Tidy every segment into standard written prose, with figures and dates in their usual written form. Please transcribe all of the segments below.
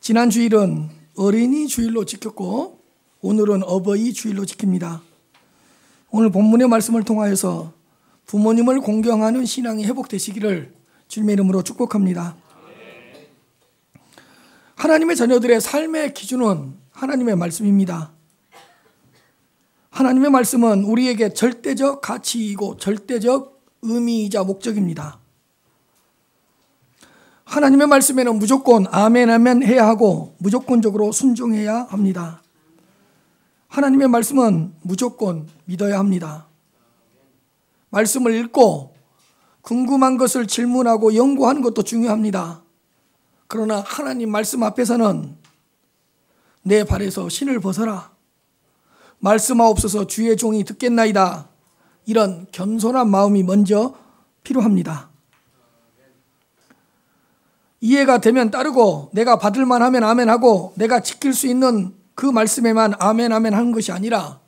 지난 주일은 어린이 주일로 지켰고 오늘은 어버이 주일로 지킵니다. 오늘 본문의 말씀을 통하여서 부모님을 공경하는 신앙이 회복되시기를 주님의 이름으로 축복합니다. 하나님의 자녀들의 삶의 기준은 하나님의 말씀입니다. 하나님의 말씀은 우리에게 절대적 가치이고 절대적 의미이자 목적입니다. 하나님의 말씀에는 무조건 아멘 아멘 해야 하고 무조건적으로 순종해야 합니다. 하나님의 말씀은 무조건 믿어야 합니다. 말씀을 읽고 궁금한 것을 질문하고 연구하는 것도 중요합니다. 그러나 하나님 말씀 앞에서는 내 발에서 신을 벗어라, 말씀하옵소서 주의 종이 듣겠나이다, 이런 겸손한 마음이 먼저 필요합니다. 이해가 되면 따르고 내가 받을만 하면 아멘하고 내가 지킬 수 있는 그 말씀에만 아멘 아멘 하는 것이 아니라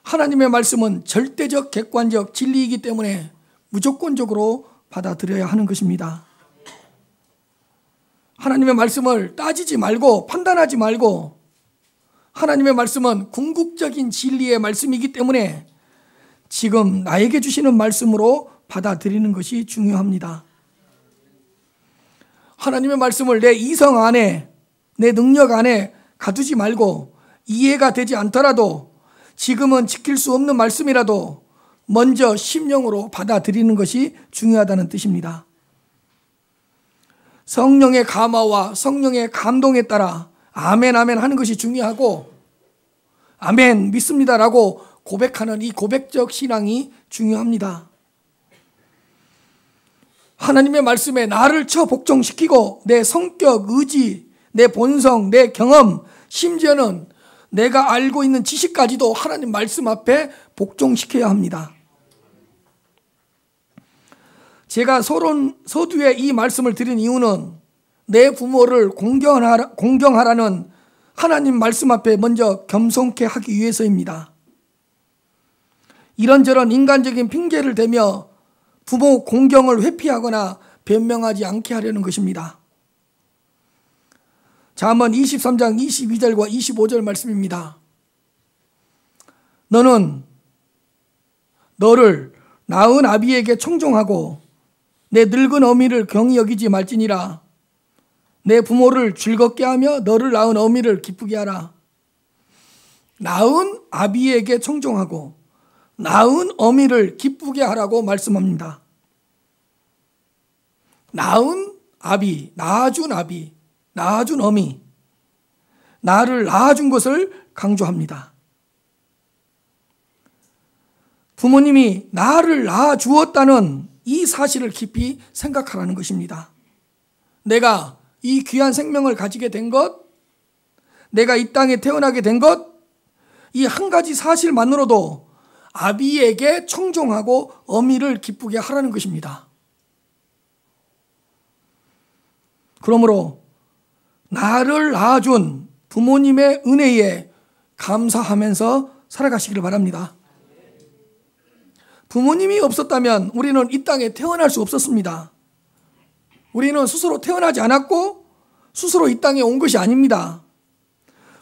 하나님의 말씀은 절대적 객관적 진리이기 때문에 무조건적으로 받아들여야 하는 것입니다. 하나님의 말씀을 따지지 말고 판단하지 말고 하나님의 말씀은 궁극적인 진리의 말씀이기 때문에 지금 나에게 주시는 말씀으로 받아들이는 것이 중요합니다. 하나님의 말씀을 내 이성 안에, 내 능력 안에 가두지 말고 이해가 되지 않더라도 지금은 지킬 수 없는 말씀이라도 먼저 심령으로 받아들이는 것이 중요하다는 뜻입니다. 성령의 감화와 성령의 감동에 따라 아멘 아멘 하는 것이 중요하고 아멘 믿습니다라고 고백하는 이 고백적 신앙이 중요합니다. 하나님의 말씀에 나를 쳐 복종시키고 내 성격, 의지, 내 본성, 내 경험, 심지어는 내가 알고 있는 지식까지도 하나님 말씀 앞에 복종시켜야 합니다. 제가 서두에 이 말씀을 드린 이유는 내 부모를 공경하라는 하나님 말씀 앞에 먼저 겸손케 하기 위해서입니다. 이런저런 인간적인 핑계를 대며 부모 공경을 회피하거나 변명하지 않게 하려는 것입니다. 잠언 23장 22절과 25절 말씀입니다. 너는 너를 낳은 아비에게 청종하고 내 늙은 어미를 경히 여기지 말지니라. 내 부모를 즐겁게 하며 너를 낳은 어미를 기쁘게 하라. 낳은 아비에게 청종하고 낳은 어미를 기쁘게 하라고 말씀합니다. 낳은 아비, 낳아준 아비, 낳아준 어미, 나를 낳아준 것을 강조합니다. 부모님이 나를 낳아주었다는 이 사실을 깊이 생각하라는 것입니다. 내가 이 귀한 생명을 가지게 된 것, 내가 이 땅에 태어나게 된 것, 이 한 가지 사실만으로도 아비에게 청종하고 어미를 기쁘게 하라는 것입니다. 그러므로 나를 낳아준 부모님의 은혜에 감사하면서 살아가시기를 바랍니다. 부모님이 없었다면 우리는 이 땅에 태어날 수 없었습니다. 우리는 스스로 태어나지 않았고 스스로 이 땅에 온 것이 아닙니다.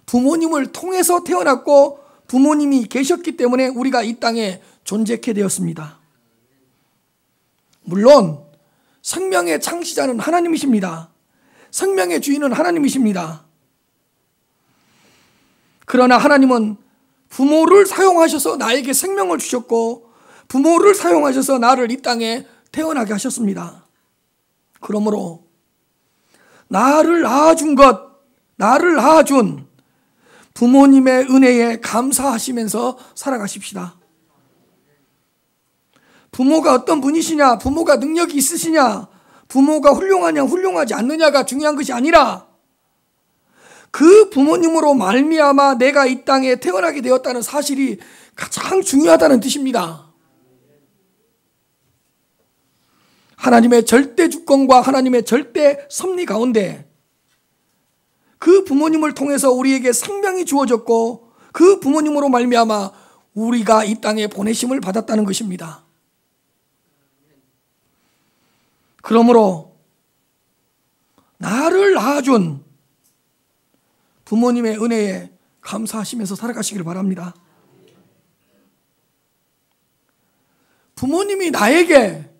부모님을 통해서 태어났고 부모님이 계셨기 때문에 우리가 이 땅에 존재케 되었습니다. 물론 생명의 창시자는 하나님이십니다. 생명의 주인은 하나님이십니다. 그러나 하나님은 부모를 사용하셔서 나에게 생명을 주셨고 부모를 사용하셔서 나를 이 땅에 태어나게 하셨습니다. 그러므로 나를 낳아준 것, 나를 낳아준 부모님의 은혜에 감사하시면서 살아가십시다. 부모가 어떤 분이시냐, 부모가 능력이 있으시냐, 부모가 훌륭하냐 훌륭하지 않느냐가 중요한 것이 아니라 그 부모님으로 말미암아 내가 이 땅에 태어나게 되었다는 사실이 가장 중요하다는 뜻입니다. 하나님의 절대 주권과 하나님의 절대 섭리 가운데 그 부모님을 통해서 우리에게 생명이 주어졌고 그 부모님으로 말미암아 우리가 이 땅에 보내심을 받았다는 것입니다. 그러므로 나를 낳아준 부모님의 은혜에 감사하시면서 살아가시길 바랍니다. 부모님이 나에게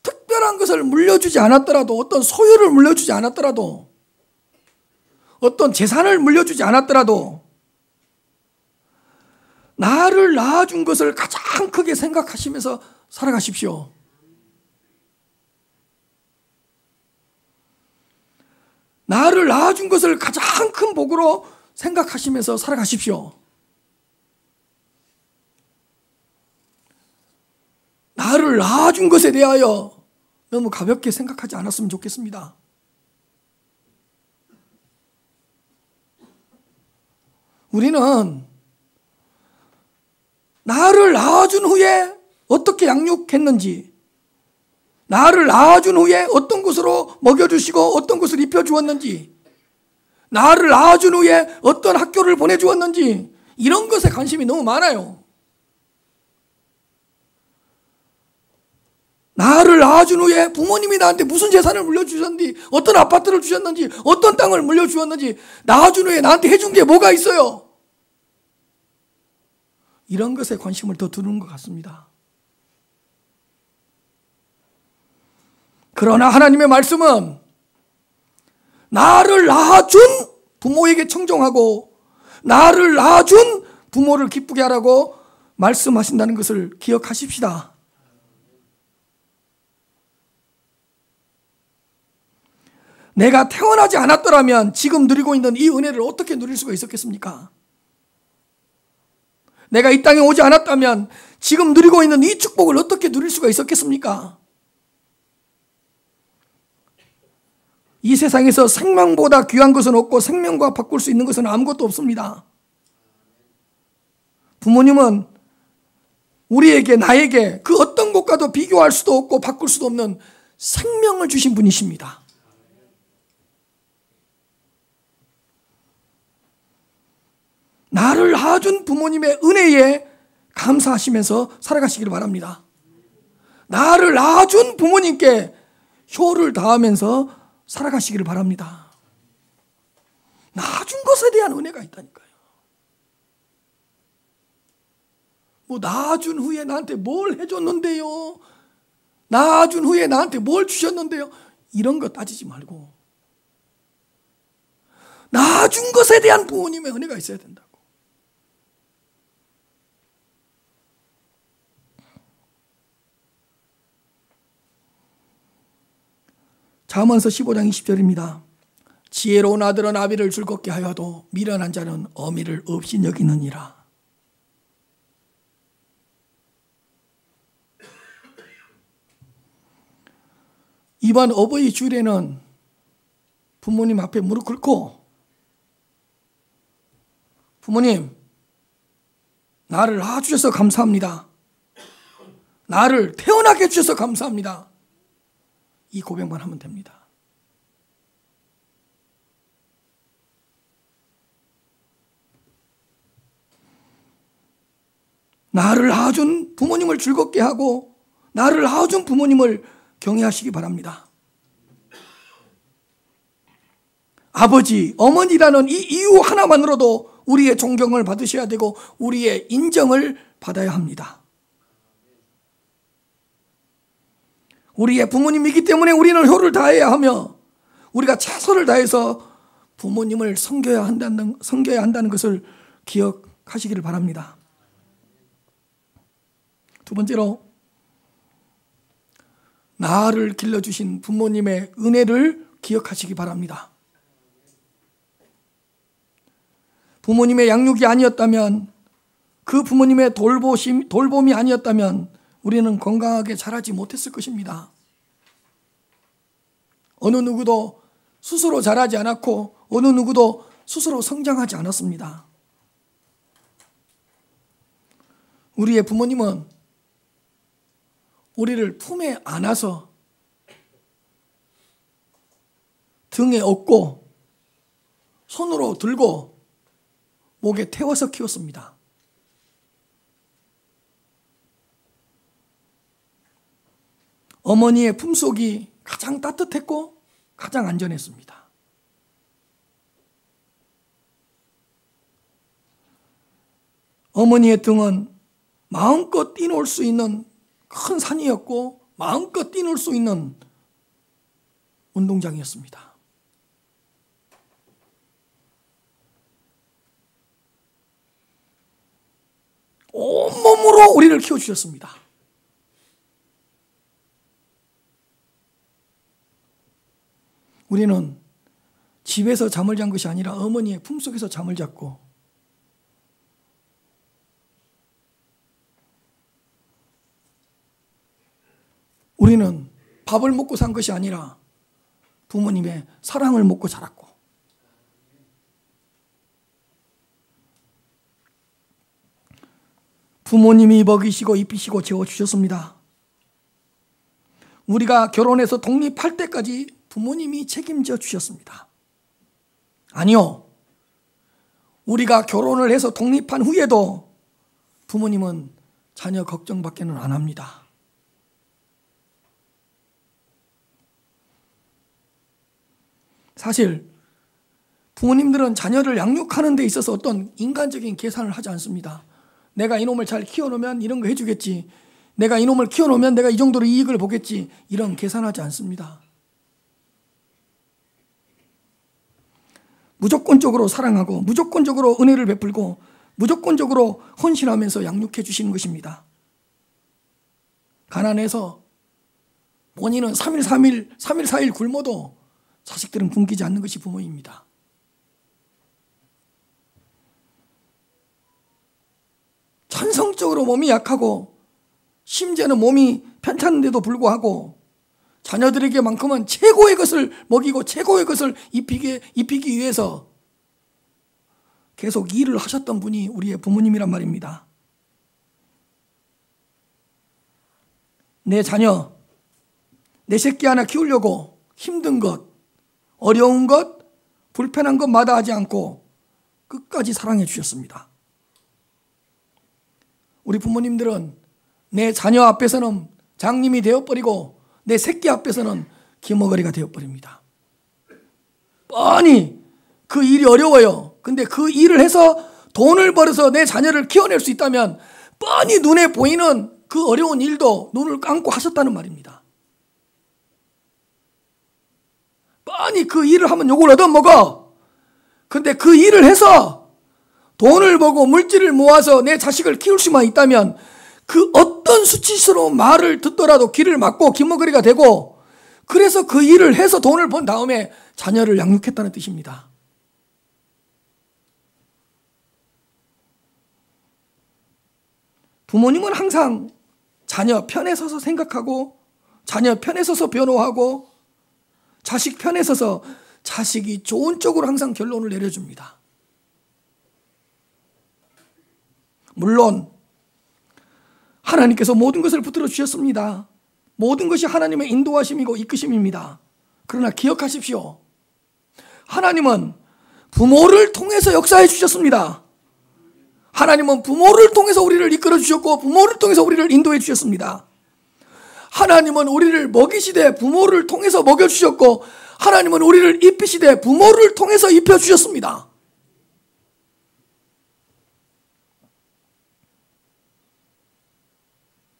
특별한 것을 물려주지 않았더라도, 어떤 소유를 물려주지 않았더라도, 어떤 재산을 물려주지 않았더라도 나를 낳아준 것을 가장 크게 생각하시면서 살아가십시오. 나를 낳아준 것을 가장 큰 복으로 생각하시면서 살아가십시오. 나를 낳아준 것에 대하여 너무 가볍게 생각하지 않았으면 좋겠습니다. 우리는 나를 낳아준 후에 어떻게 양육했는지, 나를 낳아준 후에 어떤 것으로 먹여주시고 어떤 것을 입혀주었는지, 나를 낳아준 후에 어떤 학교를 보내주었는지, 이런 것에 관심이 너무 많아요. 나를 낳아준 후에 부모님이 나한테 무슨 재산을 물려주셨는지, 어떤 아파트를 주셨는지, 어떤 땅을 물려주었는지, 낳아준 후에 나한테 해준 게 뭐가 있어요? 이런 것에 관심을 더 두는 것 같습니다. 그러나 하나님의 말씀은 나를 낳아준 부모에게 청정하고 나를 낳아준 부모를 기쁘게 하라고 말씀하신다는 것을 기억하십시다. 내가 태어나지 않았더라면 지금 누리고 있는 이 은혜를 어떻게 누릴 수가 있었겠습니까? 내가 이 땅에 오지 않았다면 지금 누리고 있는 이 축복을 어떻게 누릴 수가 있었겠습니까? 이 세상에서 생명보다 귀한 것은 없고 생명과 바꿀 수 있는 것은 아무것도 없습니다. 부모님은 우리에게, 나에게 그 어떤 것과도 비교할 수도 없고 바꿀 수도 없는 생명을 주신 분이십니다. 나를 낳아준 부모님의 은혜에 감사하시면서 살아가시기를 바랍니다. 나를 낳아준 부모님께 효를 다하면서 살아가시기를 바랍니다. 낳아준 것에 대한 은혜가 있다니까요. 뭐 낳아준 후에 나한테 뭘 해줬는데요, 낳아준 후에 나한테 뭘 주셨는데요, 이런 거 따지지 말고 낳아준 것에 대한 부모님의 은혜가 있어야 된다고. 잠언서 15장 20절입니다. 지혜로운 아들은 아비를 즐겁게 하여도 미련한 자는 어미를 없이 여기느니라. 이번 어버이 주일에는 부모님 앞에 무릎 꿇고, 부모님, 나를 낳아주셔서 감사합니다. 나를 태어나게 해주셔서 감사합니다. 이 고백만 하면 됩니다. 나를 낳아준 부모님을 즐겁게 하고 나를 낳아준 부모님을 경외하시기 바랍니다. 아버지, 어머니라는 이 이유 하나만으로도 우리의 존경을 받으셔야 되고 우리의 인정을 받아야 합니다. 우리의 부모님이기 때문에 우리는 효를 다해야 하며 우리가 최선을 다해서 부모님을 섬겨야 한다는 것을 기억하시기를 바랍니다. 두 번째로, 나를 길러주신 부모님의 은혜를 기억하시기 바랍니다. 부모님의 양육이 아니었다면, 그 부모님의 돌봄이 아니었다면 우리는 건강하게 자라지 못했을 것입니다. 어느 누구도 스스로 자라지 않았고 어느 누구도 스스로 성장하지 않았습니다. 우리의 부모님은 우리를 품에 안아서 등에 업고 손으로 들고 목에 태워서 키웠습니다. 어머니의 품속이 가장 따뜻했고 가장 안전했습니다. 어머니의 등은 마음껏 뛰놀 수 있는 큰 산이었고 마음껏 뛰놀 수 있는 운동장이었습니다. 온몸으로 우리를 키워주셨습니다. 우리는 집에서 잠을 잔 것이 아니라 어머니의 품속에서 잠을 잤고, 우리는 밥을 먹고 산 것이 아니라 부모님의 사랑을 먹고 자랐고, 부모님이 먹이시고 입히시고 재워주셨습니다. 우리가 결혼해서 독립할 때까지 부모님이 책임져 주셨습니다. 아니요. 우리가 결혼을 해서 독립한 후에도 부모님은 자녀 걱정밖에는 안 합니다. 사실 부모님들은 자녀를 양육하는 데 있어서 어떤 인간적인 계산을 하지 않습니다. 내가 이놈을 잘 키워놓으면 이런 거 해주겠지. 내가 이놈을 키워놓으면 내가 이 정도로 이익을 보겠지. 이런 계산하지 않습니다. 무조건적으로 사랑하고 무조건적으로 은혜를 베풀고 무조건적으로 헌신하면서 양육해 주시는 것입니다. 가난해서 본인은 3일 4일 굶어도 자식들은 굶기지 않는 것이 부모입니다. 천성적으로 몸이 약하고 심지어는 몸이 편찮은데도 불구하고 자녀들에게만큼은 최고의 것을 먹이고 최고의 것을 입히기 위해서 계속 일을 하셨던 분이 우리의 부모님이란 말입니다. 내 자녀, 내 새끼 하나 키우려고 힘든 것, 어려운 것, 불편한 것 마다하지 않고 끝까지 사랑해 주셨습니다. 우리 부모님들은 내 자녀 앞에서는 장님이 되어버리고 내 새끼 앞에서는 기머거리가 되어버립니다. 뻔히 그 일이 어려워요. 근데 그 일을 해서 돈을 벌어서 내 자녀를 키워낼 수 있다면 뻔히 눈에 보이는 그 어려운 일도 눈을 감고 하셨다는 말입니다. 뻔히 그 일을 하면 욕을 얻어먹어. 근데 그 일을 해서 돈을 벌고 물질을 모아서 내 자식을 키울 수만 있다면 그 어떤 수치스러운 말을 듣더라도 귀를 막고 기머거리가 되고, 그래서 그 일을 해서 돈을 번 다음에 자녀를 양육했다는 뜻입니다. 부모님은 항상 자녀 편에 서서 생각하고 자녀 편에 서서 변호하고 자식 편에 서서 자식이 좋은 쪽으로 항상 결론을 내려줍니다. 물론 하나님께서 모든 것을 붙들어 주셨습니다. 모든 것이 하나님의 인도하심이고 이끄심입니다. 그러나 기억하십시오. 하나님은 부모를 통해서 역사해 주셨습니다. 하나님은 부모를 통해서 우리를 이끌어 주셨고 부모를 통해서 우리를 인도해 주셨습니다. 하나님은 우리를 먹이시되 부모를 통해서 먹여주셨고 하나님은 우리를 입히시되 부모를 통해서 입혀주셨습니다.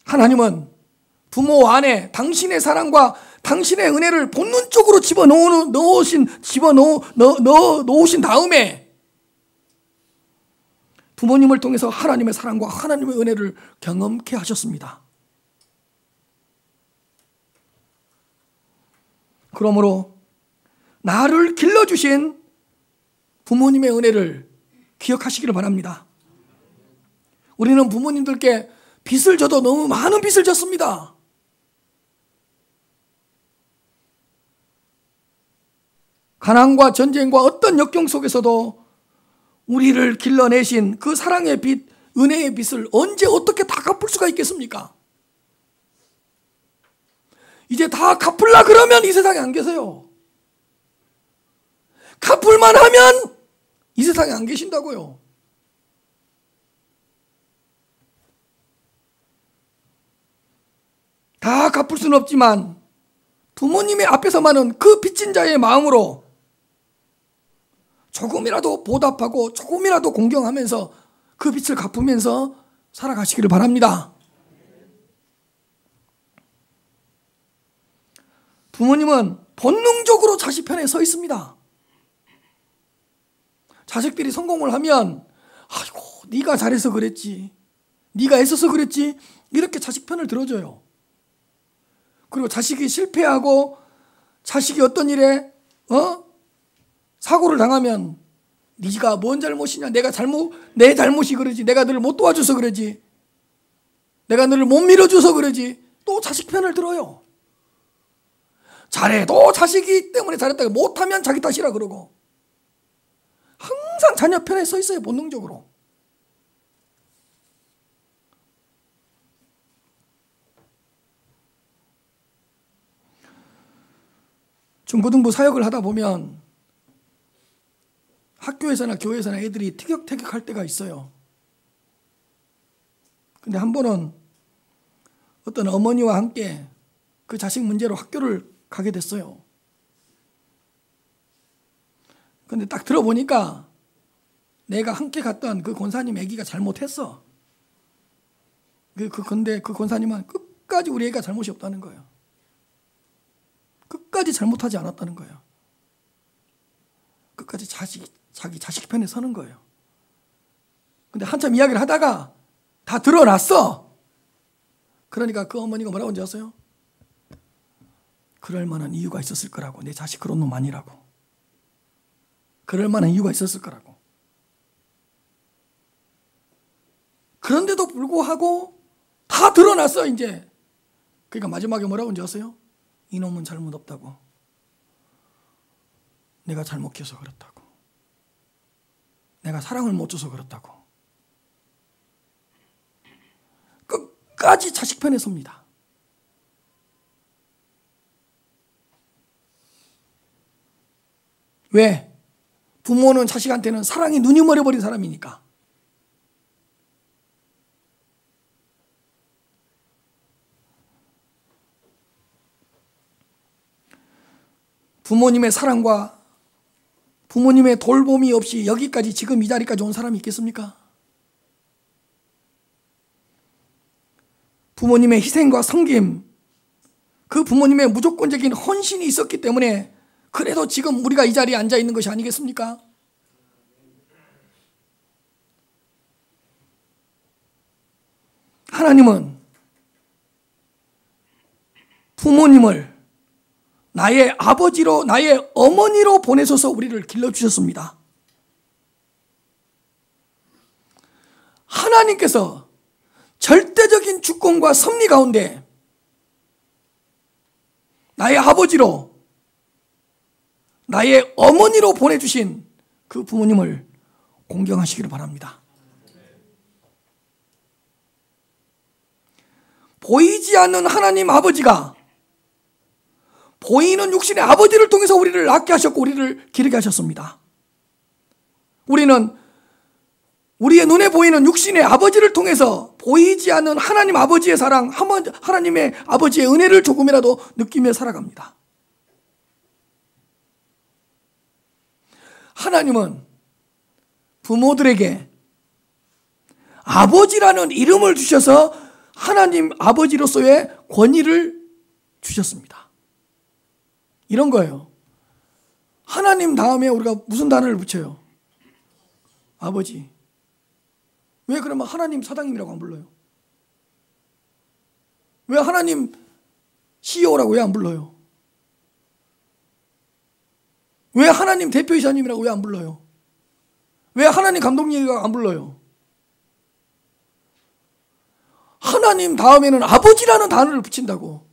하나님은 부모 안에 당신의 사랑과 당신의 은혜를 본능적으로 집어넣으신 다음에 부모님을 통해서 하나님의 사랑과 하나님의 은혜를 경험케 하셨습니다. 그러므로 나를 길러주신 부모님의 은혜를 기억하시기를 바랍니다. 우리는 부모님들께 빚을 져도 너무 많은 빚을 졌습니다. 가난과 전쟁과 어떤 역경 속에서도 우리를 길러내신 그 사랑의 빚, 은혜의 빚을 언제 어떻게 다 갚을 수가 있겠습니까? 이제 다 갚으려 그러면 이 세상에 안 계세요. 갚을만 하면 이 세상에 안 계신다고요. 다 갚을 수는 없지만 부모님의 앞에서만은 그 빚진 자의 마음으로 조금이라도 보답하고 조금이라도 공경하면서 그 빚을 갚으면서 살아가시기를 바랍니다. 부모님은 본능적으로 자식 편에 서 있습니다. 자식들이 성공을 하면 아이고 네가 잘해서 그랬지, 네가 애써서 그랬지, 이렇게 자식 편을 들어줘요. 그리고 자식이 실패하고 자식이 어떤 일에 사고를 당하면 네가 뭔 잘못이냐, 내 잘못이 그러지, 내가 너를 못 도와줘서 그러지, 내가 너를 못 밀어줘서 그러지, 또 자식 편을 들어요. 잘해도 자식이 때문에 잘했다고, 못하면 자기 탓이라 그러고, 항상 자녀 편에 서 있어요. 본능적으로. 중고등부 사역을 하다 보면 학교에서나 교회에서나 애들이 티격태격할 때가 있어요. 근데 한 번은 어떤 어머니와 함께 그 자식 문제로 학교를 가게 됐어요. 근데 딱 들어보니까 내가 함께 갔던 그 권사님 애기가 잘못했어. 근데 그 권사님은 끝까지 우리 애가 잘못이 없다는 거예요. 끝까지 잘못하지 않았다는 거예요. 끝까지 자기 자식 편에 서는 거예요. 근데 한참 이야기를 하다가 다 드러났어. 그러니까 그 어머니가 뭐라고 하는지 아세요? 그럴 만한 이유가 있었을 거라고. 내 자식 그런 놈 아니라고. 그럴 만한 이유가 있었을 거라고. 그런데도 불구하고 다 드러났어 이제. 그러니까 마지막에 뭐라고 하는지 아세요? 이놈은 잘못 없다고. 내가 잘못 키워서 그렇다고. 내가 사랑을 못 줘서 그렇다고. 끝까지 자식 편에 섭니다. 왜? 부모는 자식한테는 사랑이 눈이 멀어버린 사람이니까. 부모님의 사랑과 부모님의 돌봄이 없이 여기까지 지금 이 자리까지 온 사람이 있겠습니까? 부모님의 희생과 섬김, 그 부모님의 무조건적인 헌신이 있었기 때문에 그래도 지금 우리가 이 자리에 앉아 있는 것이 아니겠습니까? 하나님은 부모님을 나의 아버지로, 나의 어머니로 보내셔서 우리를 길러주셨습니다. 하나님께서 절대적인 주권과 섭리 가운데 나의 아버지로, 나의 어머니로 보내주신 그 부모님을 공경하시기를 바랍니다. 보이지 않는 하나님 아버지가 보이는 육신의 아버지를 통해서 우리를 낳게 하셨고 우리를 기르게 하셨습니다. 우리는 우리의 눈에 보이는 육신의 아버지를 통해서 보이지 않는 하나님 아버지의 사랑, 하나님의 아버지의 은혜를 조금이라도 느끼며 살아갑니다. 하나님은 부모들에게 아버지라는 이름을 주셔서 하나님 아버지로서의 권위를 주셨습니다. 이런 거예요. 하나님 다음에 우리가 무슨 단어를 붙여요? 아버지. 왜 그러면 하나님 사장님이라고 안 불러요? 왜 하나님 CEO라고 왜 안 불러요? 왜 하나님 대표이사님이라고 왜 안 불러요? 왜 하나님 감독님이라고 안 불러요? 하나님 다음에는 아버지라는 단어를 붙인다고.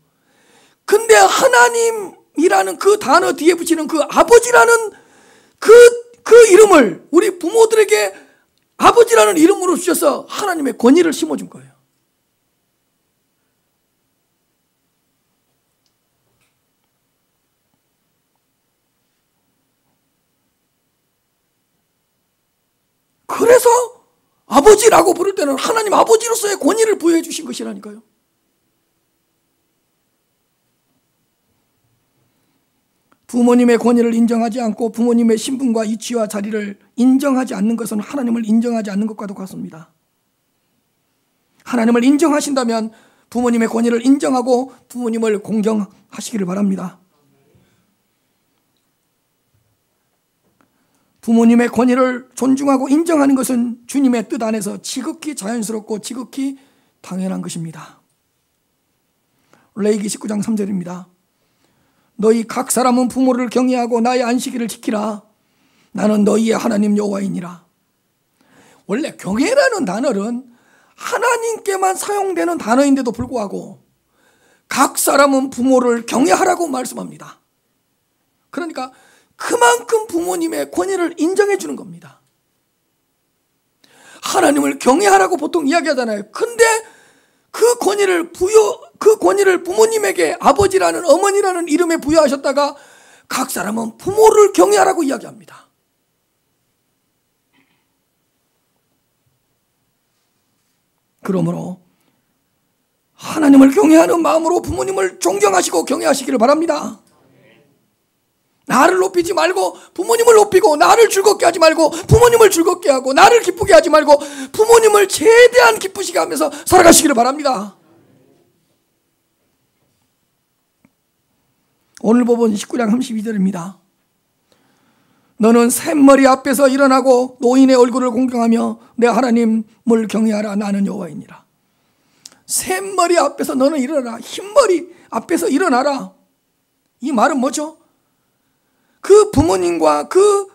근데 하나님이라는 그 단어 뒤에 붙이는 그 아버지라는 그 이름을 우리 부모들에게 아버지라는 이름으로 주셔서 하나님의 권위를 심어준 거예요. 그래서 아버지라고 부를 때는 하나님 아버지로서의 권위를 부여해 주신 것이라니까요. 부모님의 권위를 인정하지 않고 부모님의 신분과 위치와 자리를 인정하지 않는 것은 하나님을 인정하지 않는 것과도 같습니다. 하나님을 인정하신다면 부모님의 권위를 인정하고 부모님을 공경하시기를 바랍니다. 부모님의 권위를 존중하고 인정하는 것은 주님의 뜻 안에서 지극히 자연스럽고 지극히 당연한 것입니다. 레위기 19장 3절입니다. 너희 각 사람은 부모를 경외하고 나의 안식일을 지키라. 나는 너희의 하나님 여호와이니라. 원래 경외라는 단어는 하나님께만 사용되는 단어인데도 불구하고 각 사람은 부모를 경외하라고 말씀합니다. 그러니까 그만큼 부모님의 권위를 인정해 주는 겁니다. 하나님을 경외하라고 보통 이야기하잖아요. 근데 그 권위를 부모님에게 아버지라는 어머니라는 이름에 부여하셨다가 각 사람은 부모를 경외하라고 이야기합니다. 그러므로 하나님을 경외하는 마음으로 부모님을 존경하시고 경외하시기를 바랍니다. 나를 높이지 말고 부모님을 높이고, 나를 즐겁게 하지 말고 부모님을 즐겁게 하고, 나를 기쁘게 하지 말고 부모님을 최대한 기쁘시게 하면서 살아가시기를 바랍니다. 오늘 법은 19장 32절입니다. 너는 샘머리 앞에서 일어나고 노인의 얼굴을 공경하며 내 하나님을 경외하라. 나는 여호와이니라. 샘머리 앞에서 너는 일어나라. 흰머리 앞에서 일어나라. 이 말은 뭐죠? 그 부모님과 그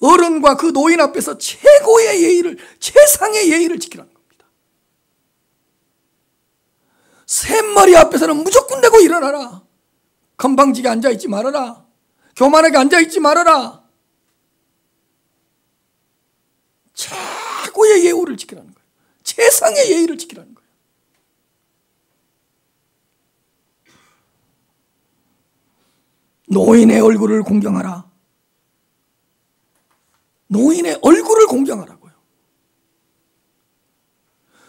어른과 그 노인 앞에서 최고의 예의를, 최상의 예의를 지키라는 겁니다. 샘머리 앞에서는 무조건 대고 일어나라. 건방지게 앉아있지 말아라. 교만하게 앉아있지 말아라. 최고의 예우를 지키라는 거예요. 최상의 예의를 지키라는 거예요. 노인의 얼굴을 공경하라. 노인의 얼굴을 공경하라고요.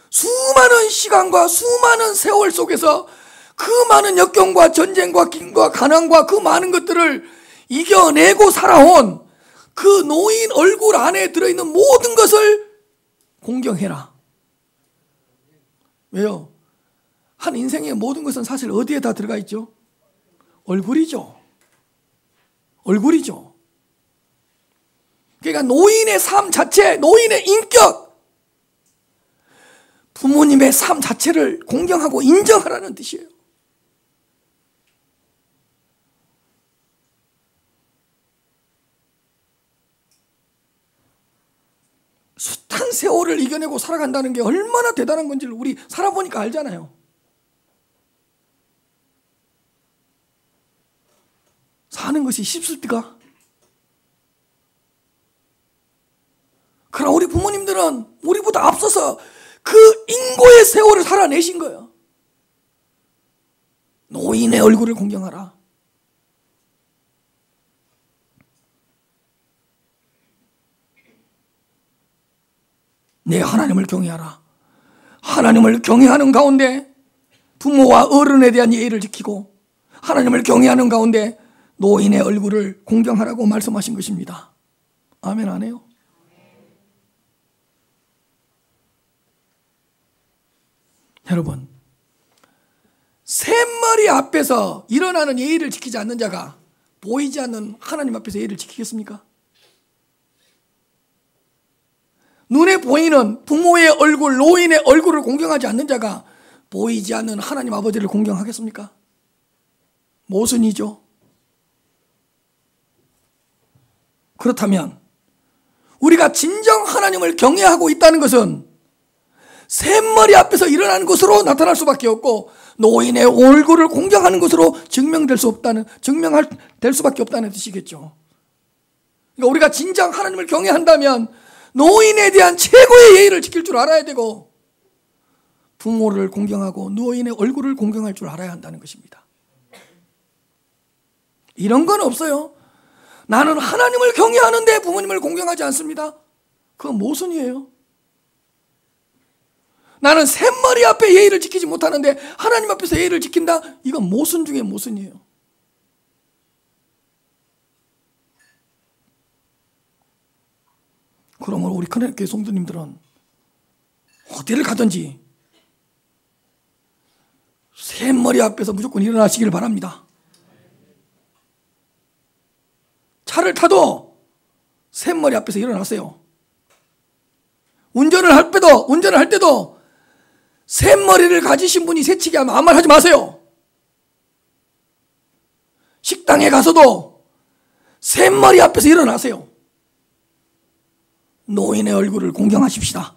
수많은 시간과 수많은 세월 속에서 그 많은 역경과 전쟁과 긴과 가난과 그 많은 것들을 이겨내고 살아온 그 노인 얼굴 안에 들어있는 모든 것을 공경해라. 왜요? 한 인생의 모든 것은 사실 어디에 다 들어가 있죠? 얼굴이죠. 얼굴이죠. 그러니까 노인의 삶 자체, 노인의 인격, 부모님의 삶 자체를 공경하고 인정하라는 뜻이에요. 숱한 세월을 이겨내고 살아간다는 게 얼마나 대단한 건지를 우리 살아보니까 알잖아요. 사는 것이 쉽습니까? 그러나 우리 부모님들은 우리보다 앞서서 그 인고의 세월을 살아내신 거예요. 노인의 얼굴을 공경하라. 내 하나님을 경외하라. 하나님을 경외하는 가운데 부모와 어른에 대한 예의를 지키고 하나님을 경외하는 가운데 노인의 얼굴을 공경하라고 말씀하신 것입니다. 아멘 안 해요? 여러분, 샘머리 앞에서 일어나는 예의를 지키지 않는 자가 보이지 않는 하나님 앞에서 예의를 지키겠습니까? 눈에 보이는 부모의 얼굴, 노인의 얼굴을 공경하지 않는 자가 보이지 않는 하나님 아버지를 공경하겠습니까? 모순이죠. 그렇다면 우리가 진정 하나님을 경외하고 있다는 것은 샘머리 앞에서 일어나는 것으로 나타날 수밖에 없고 노인의 얼굴을 공경하는 것으로 증명될 수밖에 없다는 뜻이겠죠. 그러니까 우리가 진정 하나님을 경외한다면 노인에 대한 최고의 예의를 지킬 줄 알아야 되고 부모를 공경하고 노인의 얼굴을 공경할 줄 알아야 한다는 것입니다. 이런 건 없어요. 나는 하나님을 경외하는데 부모님을 공경하지 않습니다. 그건 모순이에요. 나는 샘머리 앞에 예의를 지키지 못하는데 하나님 앞에서 예의를 지킨다? 이건 모순 중에 모순이에요. 그러므로 우리 큰교회 성도님들은 어디를 가든지 샘머리 앞에서 무조건 일어나시기를 바랍니다. 차를 타도 샘머리 앞에서 일어나세요. 운전을 할 때도 샘머리를 가지신 분이 새치기 하면 아무 말 하지 마세요. 식당에 가서도 샘머리 앞에서 일어나세요. 노인의 얼굴을 공경하십시다.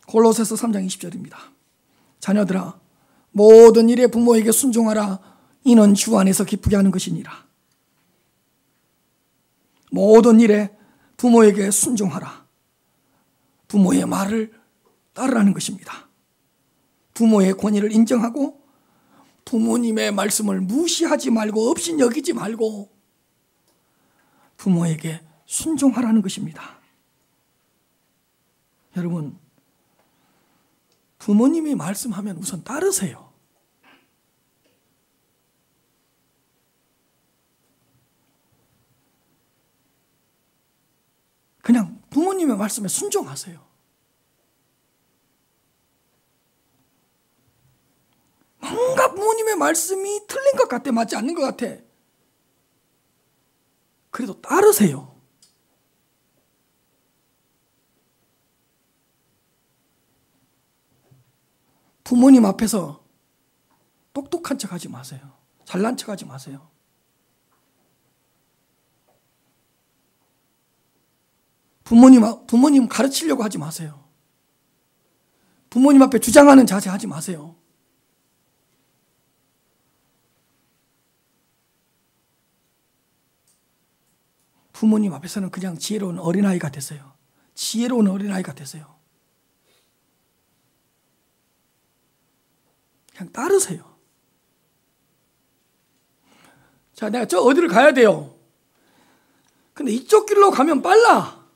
골로새서 3장 20절입니다. 자녀들아 모든 일에 부모에게 순종하라. 이는 주 안에서 기쁘게 하는 것이니라. 모든 일에 부모에게 순종하라. 부모의 말을 따르라는 것입니다. 부모의 권위를 인정하고 부모님의 말씀을 무시하지 말고 업신여기지 말고 부모에게 순종하라는 것입니다. 여러분, 부모님이 말씀하면 우선 따르세요. 그냥 부모님의 말씀에 순종하세요. 뭔가 부모님의 말씀이 틀린 것 같아, 맞지 않는 것 같아. 그래도 따르세요. 부모님 앞에서 똑똑한 척 하지 마세요. 잘난 척 하지 마세요. 부모님 가르치려고 하지 마세요. 부모님 앞에 주장하는 자세 하지 마세요. 부모님 앞에서는 그냥 지혜로운 어린아이가 되세요. 지혜로운 어린아이가 되세요. 그냥 따르세요. 자, 내가 저 어디를 가야 돼요. 근데 이쪽 길로 가면 빨라.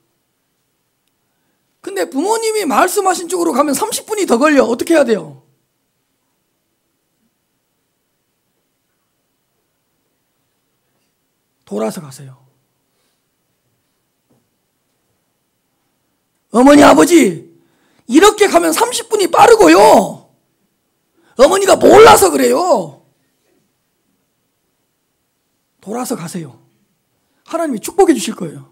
근데 부모님이 말씀하신 쪽으로 가면 30분이 더 걸려. 어떻게 해야 돼요? 돌아서 가세요. 어머니, 아버지, 이렇게 가면 30분이 빠르고요. 어머니가 몰라서 그래요. 돌아서 가세요. 하나님이 축복해 주실 거예요.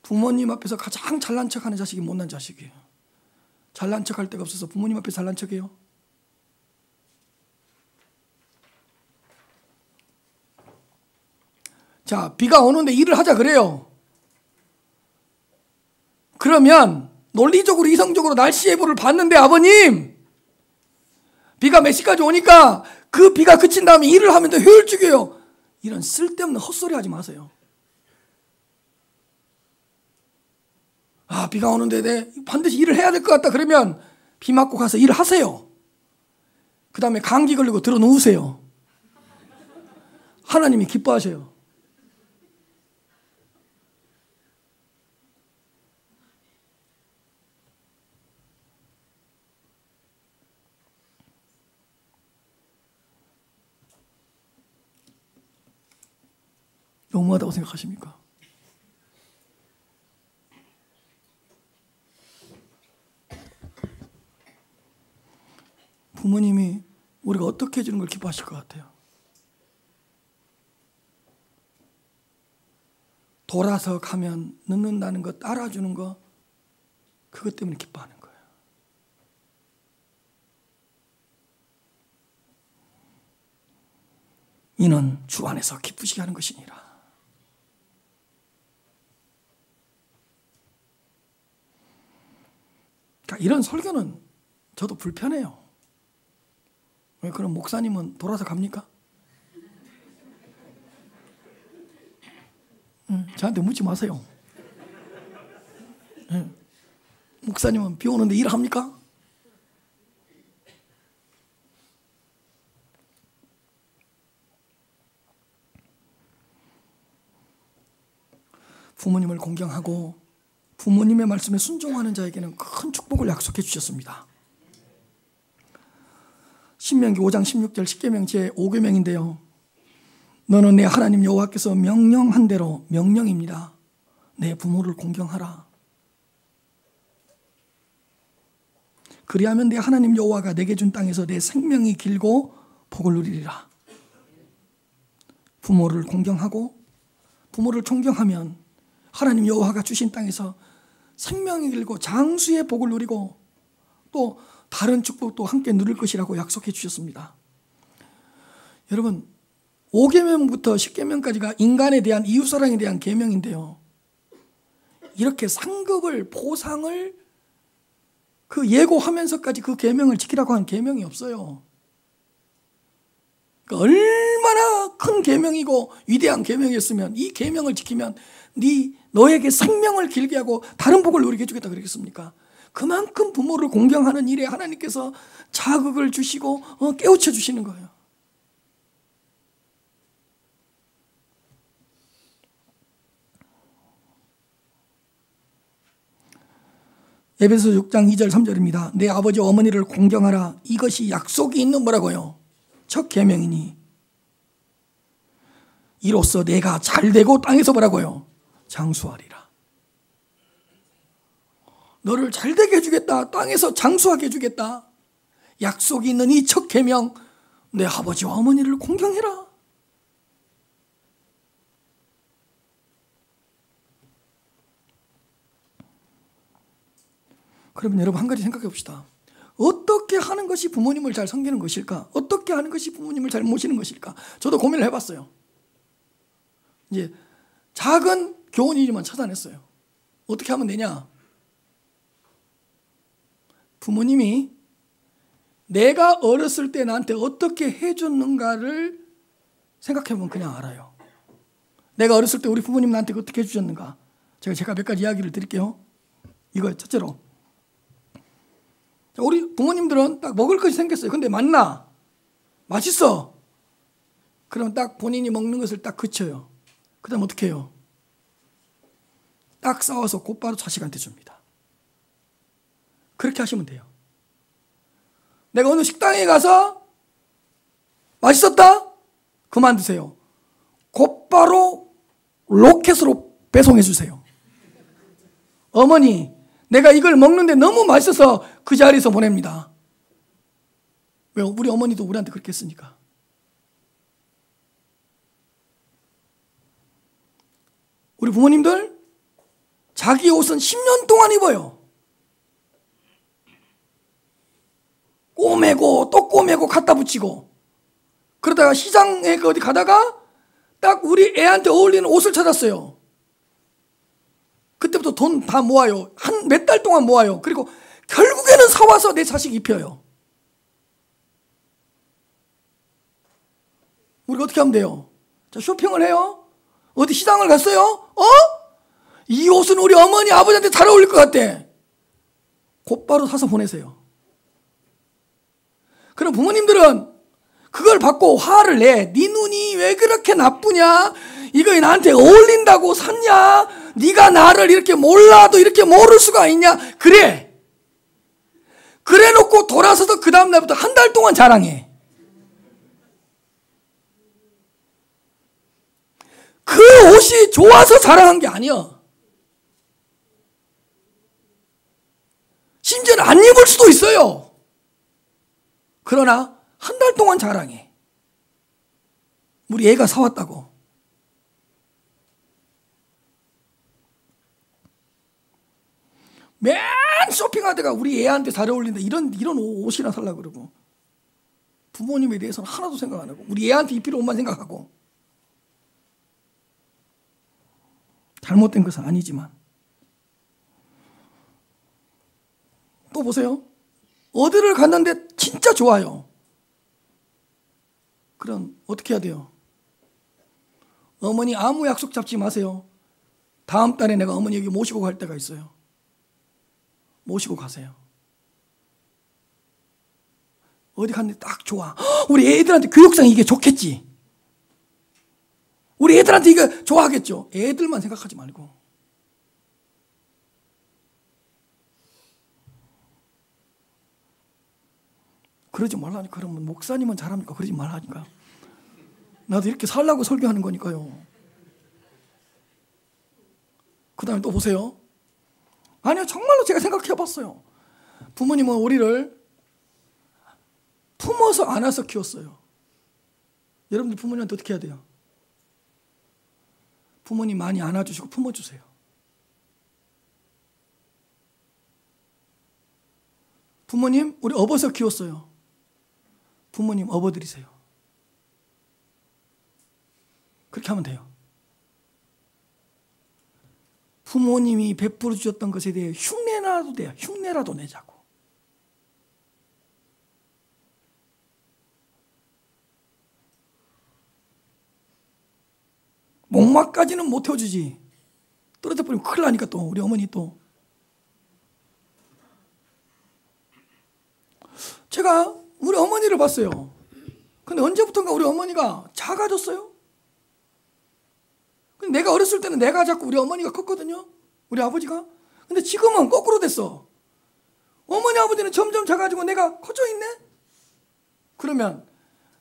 부모님 앞에서 가장 잘난 척하는 자식이 못난 자식이에요. 잘난 척할 데가 없어서 부모님 앞에 잘난 척해요. 자, 비가 오는데 일을 하자 그래요. 그러면 논리적으로 이성적으로 날씨 예보를 봤는데 아버님 비가 몇 시까지 오니까 그 비가 그친 다음에 일을 하면 더 효율적이에요. 이런 쓸데없는 헛소리 하지 마세요. 아, 비가 오는데 내 반드시 일을 해야 될 것 같다 그러면 비 맞고 가서 일을 하세요. 그 다음에 감기 걸리고 들어 누우세요. 하나님이 기뻐하셔요. 너무하다고 생각하십니까? 부모님이 우리가 어떻게 해주는 걸 기뻐하실 것 같아요. 돌아서 가면 늦는다는 거, 따라주는 거, 그것 때문에 기뻐하는 거예요. 이는 주 안에서 기쁘시게 하는 것이니라. 그러니까 이런 설교는 저도 불편해요. 왜 그럼 목사님은 돌아서 갑니까? 저한테 묻지 마세요. 목사님은 비 오는데 일합니까? 부모님을 공경하고 부모님의 말씀에 순종하는 자에게는 큰 축복을 약속해 주셨습니다. 신명기 5장 16절 10계명 제5계명인데요. 너는 내 하나님 여호와께서 명령한 대로, 명령입니다, 내 부모를 공경하라. 그리하면 내 하나님 여호와가 내게 준 땅에서 내 생명이 길고 복을 누리리라. 부모를 공경하고 부모를 존경하면 하나님 여호와가 주신 땅에서 생명이 길고 장수의 복을 누리고 또 다른 축복도 함께 누릴 것이라고 약속해 주셨습니다. 여러분, 5계명부터 10계명까지가 인간에 대한, 이웃사랑에 대한 계명인데요, 이렇게 상급을, 보상을 그 예고하면서까지 그 계명을 지키라고 한 계명이 없어요. 그러니까 얼마나 큰 계명이고 위대한 계명이었으면 이 계명을 지키면 너에게 생명을 길게 하고 다른 복을 누리게 해주겠다 그러겠습니까? 그만큼 부모를 공경하는 일에 하나님께서 자극을 주시고 깨우쳐 주시는 거예요. 에베소 6장 2절 3절입니다. 내 아버지 어머니를 공경하라. 이것이 약속이 있는 뭐라고요? 첫 계명이니 이로써 내가 잘되고 땅에서 뭐라고요? 장수하리라. 너를 잘되게 해주겠다. 땅에서 장수하게 해주겠다. 약속이 있는 이 첫 계명, 내 아버지와 어머니를 공경해라. 그러면 여러분 한 가지 생각해 봅시다. 어떻게 하는 것이 부모님을 잘 섬기는 것일까? 어떻게 하는 것이 부모님을 잘 모시는 것일까? 저도 고민을 해봤어요. 이제 작은 교훈이지만 찾아냈어요. 어떻게 하면 되냐? 부모님이 내가 어렸을 때 나한테 어떻게 해줬는가를 생각해보면 그냥 알아요. 내가 어렸을 때 우리 부모님 나한테 어떻게 해주셨는가? 제가 몇 가지 이야기를 드릴게요. 이거 첫째로, 우리 부모님들은 딱 먹을 것이 생겼어요. 근데 맛나? 맛있어? 그럼 딱 본인이 먹는 것을 딱 그쳐요. 그 다음 어떻게 해요? 딱 싸워서 곧바로 자식한테 줍니다. 그렇게 하시면 돼요. 내가 어느 식당에 가서 맛있었다? 그만 드세요. 곧바로 로켓으로 배송해 주세요. 어머니, 내가 이걸 먹는데 너무 맛있어서 그 자리에서 보냅니다. 왜? 우리 어머니도 우리한테 그렇게 했으니까. 우리 부모님들 자기 옷은 10년 동안 입어요. 꼬매고 또 꼬매고 갖다 붙이고, 그러다가 시장에 어디 가다가 딱 우리 애한테 어울리는 옷을 찾았어요. 그때부터 돈 다 모아요. 한 몇 달 동안 모아요. 그리고 결국에는 사와서 내 자식 입혀요. 우리가 어떻게 하면 돼요? 자, 쇼핑을 해요. 어디 시장을 갔어요? 이 옷은 우리 어머니 아버지한테 잘 어울릴 것 같대. 곧바로 사서 보내세요. 그럼 부모님들은 그걸 받고 화를 내. 네 눈이 왜 그렇게 나쁘냐? 이거 나한테 어울린다고 샀냐? 네가 나를 이렇게 몰라도 이렇게 모를 수가 있냐? 그래 놓고 돌아서서 그 다음 날부터 한 달 동안 자랑해. 그 옷이 좋아서 자랑한 게 아니야. 심지어는 안 입을 수도 있어요. 그러나 한 달 동안 자랑해. 우리 애가 사왔다고. 맨 쇼핑하다가 우리 애한테 잘 어울린다 이런 옷이나 살려고 그러고, 부모님에 대해서는 하나도 생각 안 하고 우리 애한테 입힐 옷만 생각하고. 잘못된 것은 아니지만 또 보세요. 어디를 갔는데 진짜 좋아요. 그럼 어떻게 해야 돼요? 어머니 아무 약속 잡지 마세요. 다음 달에 내가 어머니 여기 모시고 갈 때가 있어요. 모시고 가세요. 어디 갔는데 딱 좋아. 우리 애들한테 교육상 이게 좋겠지. 우리 애들한테 이거 좋아하겠죠. 애들만 생각하지 말고 그러지 말라니까. 그러면 목사님은 잘합니까? 그러지 말라니까. 나도 이렇게 살라고 설교하는 거니까요. 그 다음에 또 보세요. 아니요, 정말로 제가 생각해 봤어요. 부모님은 우리를 품어서 안아서 키웠어요. 여러분들 부모님한테 어떻게 해야 돼요? 부모님 많이 안아주시고 품어주세요. 부모님, 우리 업어서 키웠어요. 부모님 업어드리세요. 그렇게 하면 돼요. 부모님이 베풀어 주셨던 것에 대해 흉내라도 돼요. 흉내라도 내자고. 목마까지는 못 태워주지. 떨어져 버리면 큰일 나니까 또 우리 어머니 또. 제가 우리 어머니를 봤어요. 근데 언제부턴가 우리 어머니가 작아졌어요. 근데 내가 어렸을 때는 내가 작고 우리 어머니가 컸거든요. 우리 아버지가. 근데 지금은 거꾸로 됐어. 어머니 아버지는 점점 작아지고 내가 커져 있네. 그러면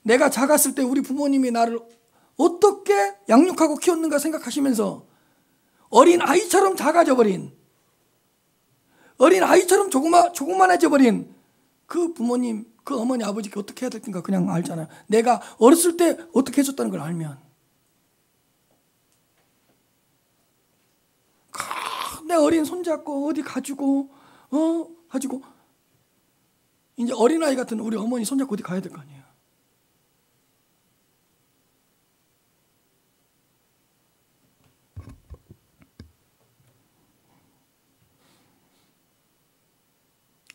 내가 작았을 때 우리 부모님이 나를 어떻게 양육하고 키웠는가 생각하시면서 어린 아이처럼 작아져 버린, 어린 아이처럼 조그만해져 버린 그 부모님, 그 어머니 아버지께 어떻게 해야 될까 그냥 알잖아요. 내가 어렸을 때 어떻게 해줬다는 걸 알면. 내 어린 손잡고 어디 가지고 이제 어린아이 같은 우리 어머니 손잡고 어디 가야 될 거 아니에요.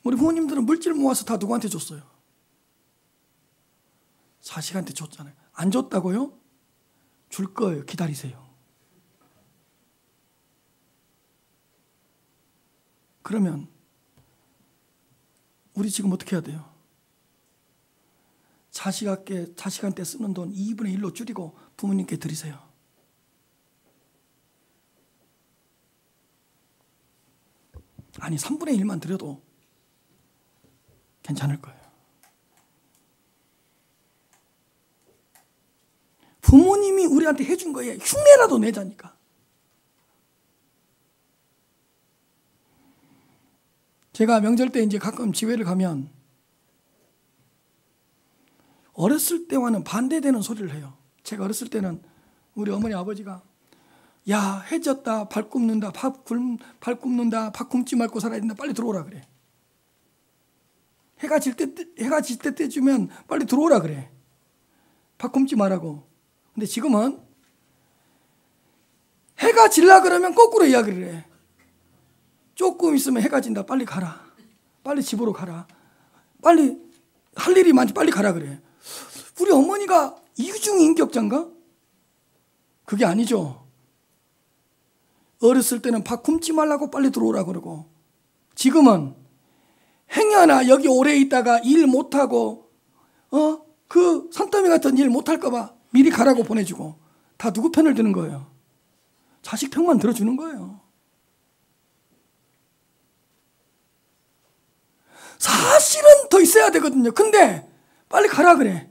우리 부모님들은 물질 모아서 다 누구한테 줬어요? 자식한테 줬잖아요. 안 줬다고요? 줄 거예요. 기다리세요. 그러면 우리 지금 어떻게 해야 돼요? 자식한테 쓰는 돈 2분의 1로 줄이고 부모님께 드리세요. 아니 3분의 1만 드려도 괜찮을 거예요. 부모님이 우리한테 해준 거에 흉내라도 내자니까. 제가 명절 때 이제 가끔 지회를 가면 어렸을 때와는 반대되는 소리를 해요. 제가 어렸을 때는 우리 어머니 아버지가 야, 해졌다, 발 굽는다, 발 굽는다, 밥 굶지 말고 살아야 된다, 빨리 들어오라 그래. 해가 질 때쯤면 빨리 들어오라 그래. 밥 굶지 말라고. 근데 지금은 해가 질라 그러면 거꾸로 이야기를 해. 조금 있으면 해가 진다. 빨리 가라. 빨리 집으로 가라. 빨리 할 일이 많지. 빨리 가라 그래. 우리 어머니가 이중인격자인가? 그게 아니죠. 어렸을 때는 밥 굶지 말라고 빨리 들어오라 그러고 지금은 행여나 여기 오래 있다가 일 못하고 그 산더미 같은 일 못할까 봐 미리 가라고 보내주고 다 누구 편을 드는 거예요? 자식 편만 들어주는 거예요. 사실은 더 있어야 되거든요. 근데 빨리 가라 그래.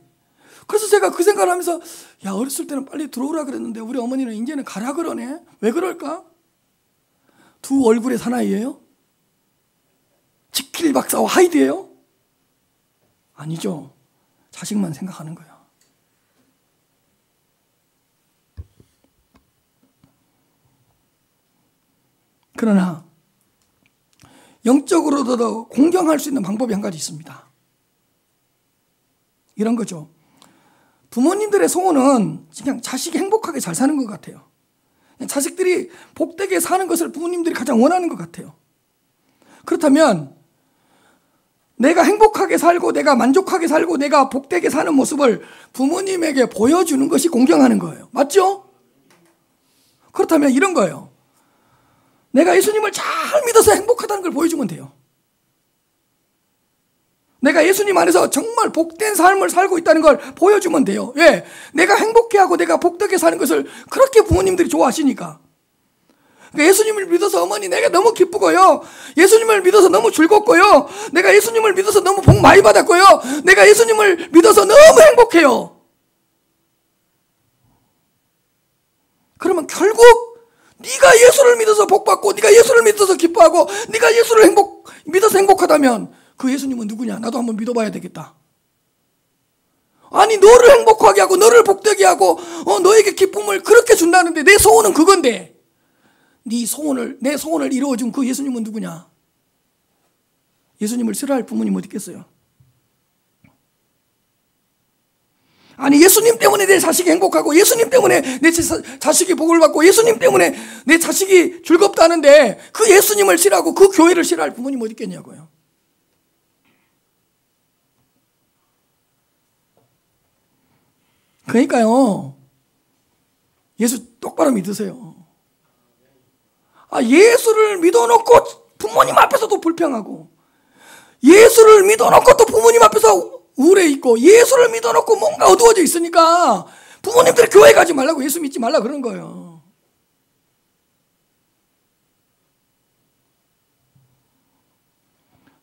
그래서 제가 그 생각을 하면서 야, 어렸을 때는 빨리 들어오라 그랬는데 우리 어머니는 이제는 가라 그러네. 왜 그럴까? 두 얼굴의 사나이예요? 지킬 박사와 하이드예요? 아니죠. 자식만 생각하는 거예요. 그러나 영적으로도 공경할 수 있는 방법이 한 가지 있습니다. 이런 거죠. 부모님들의 소원은 그냥 자식이 행복하게 잘 사는 것 같아요. 자식들이 복되게 사는 것을 부모님들이 가장 원하는 것 같아요. 그렇다면 내가 행복하게 살고 내가 만족하게 살고 내가 복되게 사는 모습을 부모님에게 보여주는 것이 공경하는 거예요. 맞죠? 그렇다면 이런 거예요. 내가 예수님을 잘 믿어서 행복하다는 걸 보여주면 돼요. 내가 예수님 안에서 정말 복된 삶을 살고 있다는 걸 보여주면 돼요. 왜? 내가 행복해하고 내가 복되게 사는 것을 그렇게 부모님들이 좋아하시니까. 그러니까 예수님을 믿어서 어머니 내가 너무 기쁘고요. 예수님을 믿어서 너무 즐겁고요. 내가 예수님을 믿어서 너무 복 많이 받았고요. 내가 예수님을 믿어서 너무 행복해요. 그러면 결국 네가 예수를 믿어서 복 받고 네가 예수를 믿어서 기뻐하고 네가 예수를 믿어서 행복하다면 그 예수님은 누구냐? 나도 한번 믿어봐야 되겠다. 아니 너를 행복하게 하고 너를 복되게 하고 너에게 기쁨을 그렇게 준다는데 내 소원은 그건데 내 소원을 이루어준 그 예수님은 누구냐? 예수님을 싫어할 부모님 어디 있겠어요? 아니 예수님 때문에 내 자식이 행복하고 예수님 때문에 내 자식이 복을 받고 예수님 때문에 내 자식이 즐겁다는데 그 예수님을 싫어하고 그 교회를 싫어할 부모님 어디 있겠냐고요. 그러니까요, 예수 똑바로 믿으세요. 예수를 믿어놓고 부모님 앞에서도 불평하고 예수를 믿어놓고 또 부모님 앞에서 우울해 있고 예수를 믿어놓고 뭔가 어두워져 있으니까 부모님들이 교회 가지 말라고 예수 믿지 말라 그런 거예요.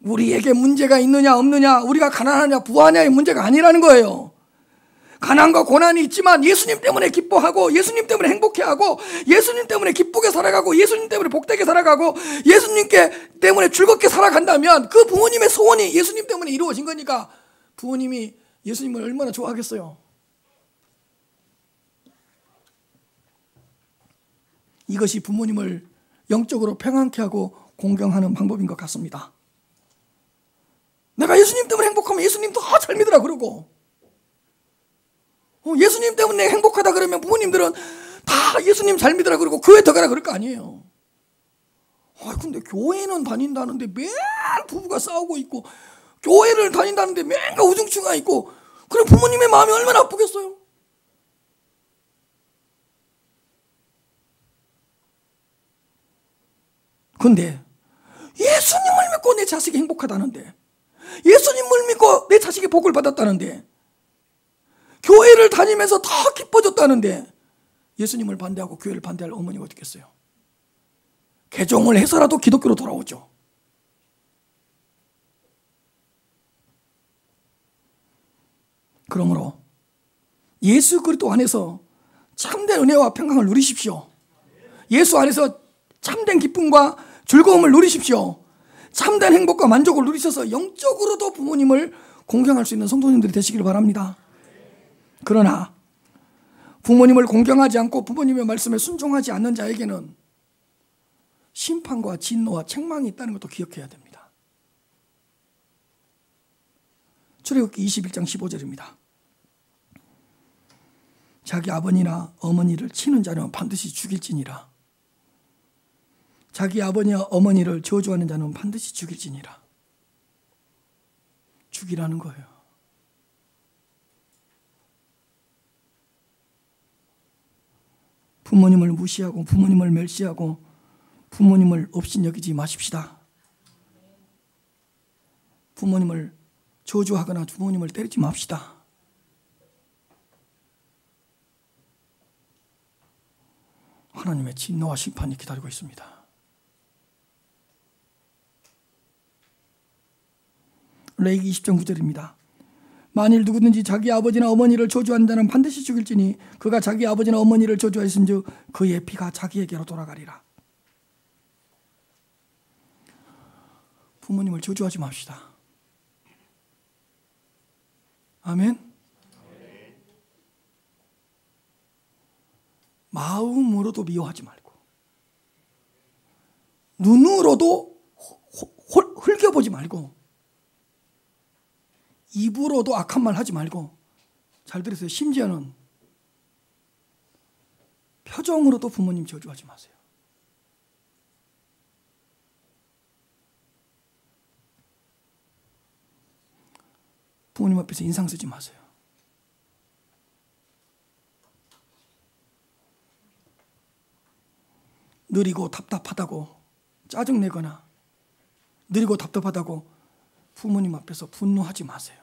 우리에게 문제가 있느냐 없느냐 우리가 가난하냐 부하냐의 문제가 아니라는 거예요. 가난과 고난이 있지만 예수님 때문에 기뻐하고 예수님 때문에 행복해하고 예수님 때문에 기쁘게 살아가고 예수님 때문에 복되게 살아가고 예수님 때문에 즐겁게 살아간다면 그 부모님의 소원이 예수님 때문에 이루어진 거니까 부모님이 예수님을 얼마나 좋아하겠어요. 이것이 부모님을 영적으로 평안케 하고 공경하는 방법인 것 같습니다. 내가 예수님 때문에 행복하면 예수님 더 잘 믿으라 그러고 예수님 때문에 행복하다 그러면 부모님들은 다 예수님 잘 믿으라 그러고 교회 더 가라 그럴 거 아니에요. 근데 교회는 다닌다는데 맨 부부가 싸우고 있고 교회를 다닌다는데 맨날 우중충하 있고 그럼 부모님의 마음이 얼마나 아프겠어요. 근데 예수님을 믿고 내 자식이 행복하다는데 예수님을 믿고 내 자식이 복을 받았다는데 교회를 다니면서 더 기뻐졌다는데 예수님을 반대하고 교회를 반대할 어머니가 어떻겠어요? 개종을 해서라도 기독교로 돌아오죠. 그러므로 예수 그리스도 안에서 참된 은혜와 평강을 누리십시오. 예수 안에서 참된 기쁨과 즐거움을 누리십시오. 참된 행복과 만족을 누리셔서 영적으로도 부모님을 공경할 수 있는 성도님들이 되시기를 바랍니다. 그러나 부모님을 공경하지 않고 부모님의 말씀에 순종하지 않는 자에게는 심판과 진노와 책망이 있다는 것도 기억해야 됩니다. 출애굽기 21장 15절입니다. 자기 아버지나 어머니를 치는 자는 반드시 죽일지니라. 자기 아버지와 어머니를 저주하는 자는 반드시 죽일지니라. 죽이라는 거예요. 부모님을 무시하고 부모님을 멸시하고 부모님을 업신여기지 마십시다. 부모님을 저주하거나 부모님을 때리지 맙시다. 하나님의 진노와 심판이 기다리고 있습니다. 레위기 20장 9절입니다. 만일 누구든지 자기 아버지나 어머니를 저주한 자는 반드시 죽일지니 그가 자기 아버지나 어머니를 저주하였은즉 그의 피가 자기에게로 돌아가리라. 부모님을 저주하지 맙시다. 아멘. 마음으로도 미워하지 말고 눈으로도 흘겨보지 말고 입으로도 악한 말 하지 말고 잘 들으세요. 심지어는 표정으로도 부모님 저주하지 마세요. 부모님 앞에서 인상 쓰지 마세요. 느리고 답답하다고 짜증내거나 느리고 답답하다고 부모님 앞에서 분노하지 마세요.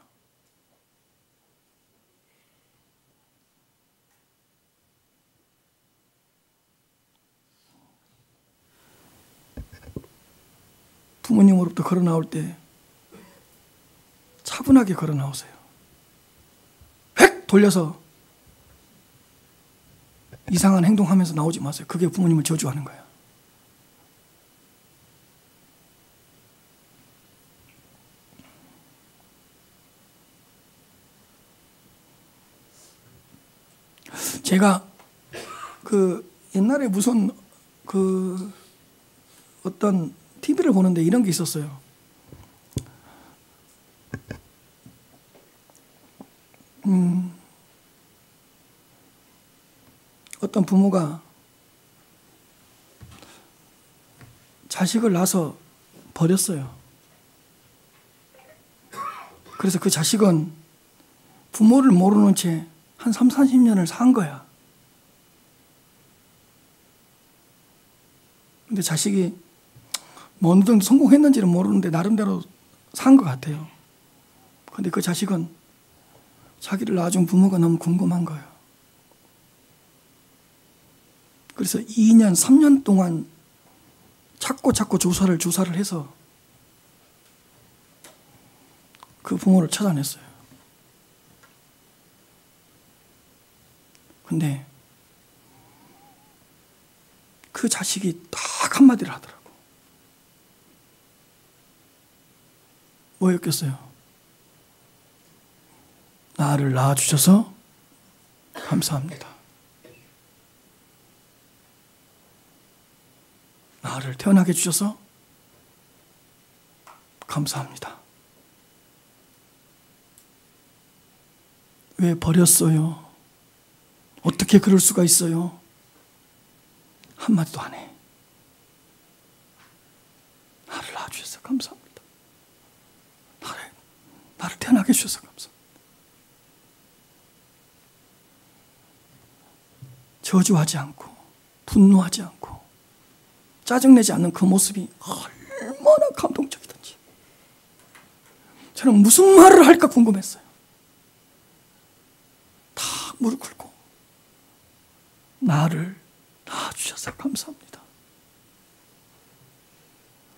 부모님으로부터 걸어 나올 때 차분하게 걸어 나오세요. 획 돌려서 이상한 행동하면서 나오지 마세요. 그게 부모님을 저주하는 거예요. 제가 옛날에 무슨 어떤 TV를 보는데 이런 게 있었어요. 어떤 부모가 자식을 낳아서 버렸어요. 그래서 그 자식은 부모를 모르는 채 한 3, 40년을 산 거야. 근데 자식이 뭐 어느 정도 성공했는지는 모르는데 나름대로 산 것 같아요. 근데 그 자식은 자기를 낳아준 부모가 너무 궁금한 거예요. 그래서 2년, 3년 동안 찾고 조사를 해서 그 부모를 찾아냈어요. 근데 그 자식이 딱 한마디를 하더라고. 뭐였겠어요? 나를 낳아주셔서 감사합니다. 나를 태어나게 해주셔서 감사합니다. 왜 버렸어요? 어떻게 그럴 수가 있어요? 한마디도 안 해. 나를 낳아주셔서 감사합니다. 나를 태어나게 해주셔서 감사합니다. 저주하지 않고 분노하지 않고 짜증내지 않는 그 모습이 얼마나 감동적이던지 저는 무슨 말을 할까 궁금했어요. 다 무릎 꿇고 나를 낳아주셔서 감사합니다.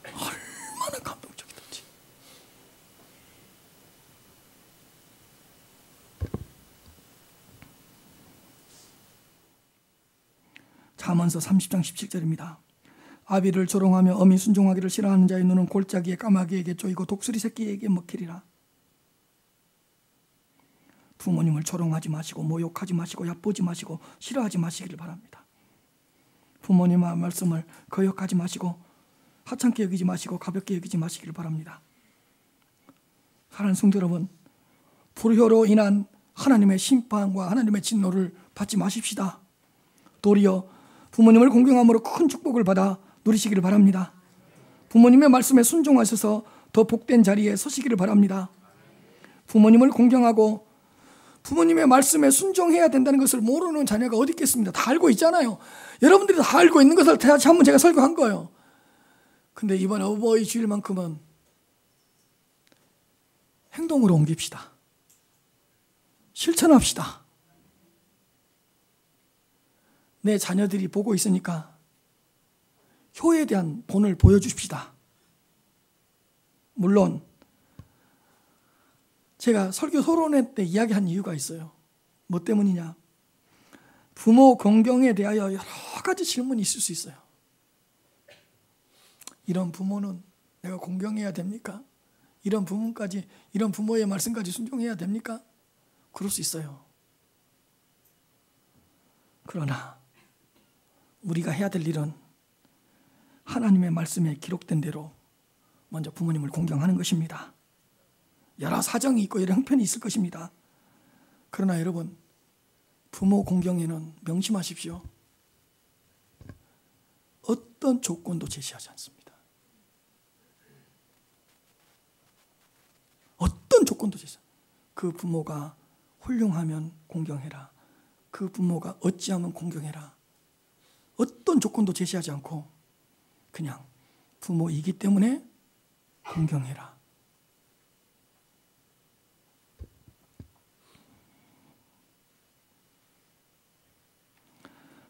얼마나 감동적이던지. 잠언서 30장 17절입니다. 아비를 조롱하며 어미 순종하기를 싫어하는 자의 눈은 골짜기에 까마귀에게 쪼이고 독수리 새끼에게 먹히리라. 부모님을 조롱하지 마시고 모욕하지 마시고 얕보지 마시고 싫어하지 마시기를 바랍니다. 부모님의 말씀을 거역하지 마시고 하찮게 여기지 마시고 가볍게 여기지 마시기를 바랍니다. 사랑하는 성도 여러분, 불효로 인한 하나님의 심판과 하나님의 진노를 받지 마십시다. 도리어 부모님을 공경함으로 큰 축복을 받아 누리시기를 바랍니다. 부모님의 말씀에 순종하셔서 더 복된 자리에 서시기를 바랍니다. 부모님을 공경하고 부모님의 말씀에 순종해야 된다는 것을 모르는 자녀가 어디 있겠습니까? 다 알고 있잖아요. 여러분들이 다 알고 있는 것을 다시 한번 제가 설교한 거예요. 근데 이번 어버이 주일만큼은 행동으로 옮깁시다. 실천합시다. 내 자녀들이 보고 있으니까 효에 대한 본을 보여주십시다. 물론 제가 설교 토론회 때 이야기한 이유가 있어요. 뭐 때문이냐? 부모 공경에 대하여 여러 가지 질문이 있을 수 있어요. 이런 부모는 내가 공경해야 됩니까? 이런 부모의 말씀까지 순종해야 됩니까? 그럴 수 있어요. 그러나 우리가 해야 될 일은 하나님의 말씀에 기록된 대로 먼저 부모님을 공경하는 것입니다. 여러 사정이 있고 여러 형편이 있을 것입니다. 그러나 여러분, 부모 공경에는 명심하십시오. 어떤 조건도 제시하지 않습니다. 어떤 조건도 제시하지 않습니다. 그 부모가 훌륭하면 공경해라. 그 부모가 어찌하면 공경해라. 어떤 조건도 제시하지 않고 그냥 부모이기 때문에 공경해라.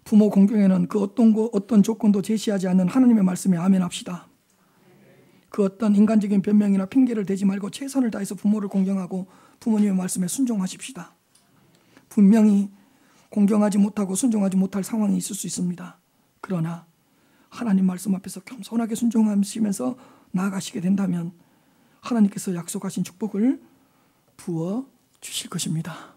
부모 공경에는 그 어떤 조건도 제시하지 않는 하나님의 말씀에 아멘합시다. 그 어떤 인간적인 변명이나 핑계를 대지 말고 최선을 다해서 부모를 공경하고 부모님의 말씀에 순종하십시다. 분명히 공경하지 못하고 순종하지 못할 상황이 있을 수 있습니다. 그러나 하나님 말씀 앞에서 겸손하게 순종하시면서 나아가시게 된다면 하나님께서 약속하신 축복을 부어 주실 것입니다.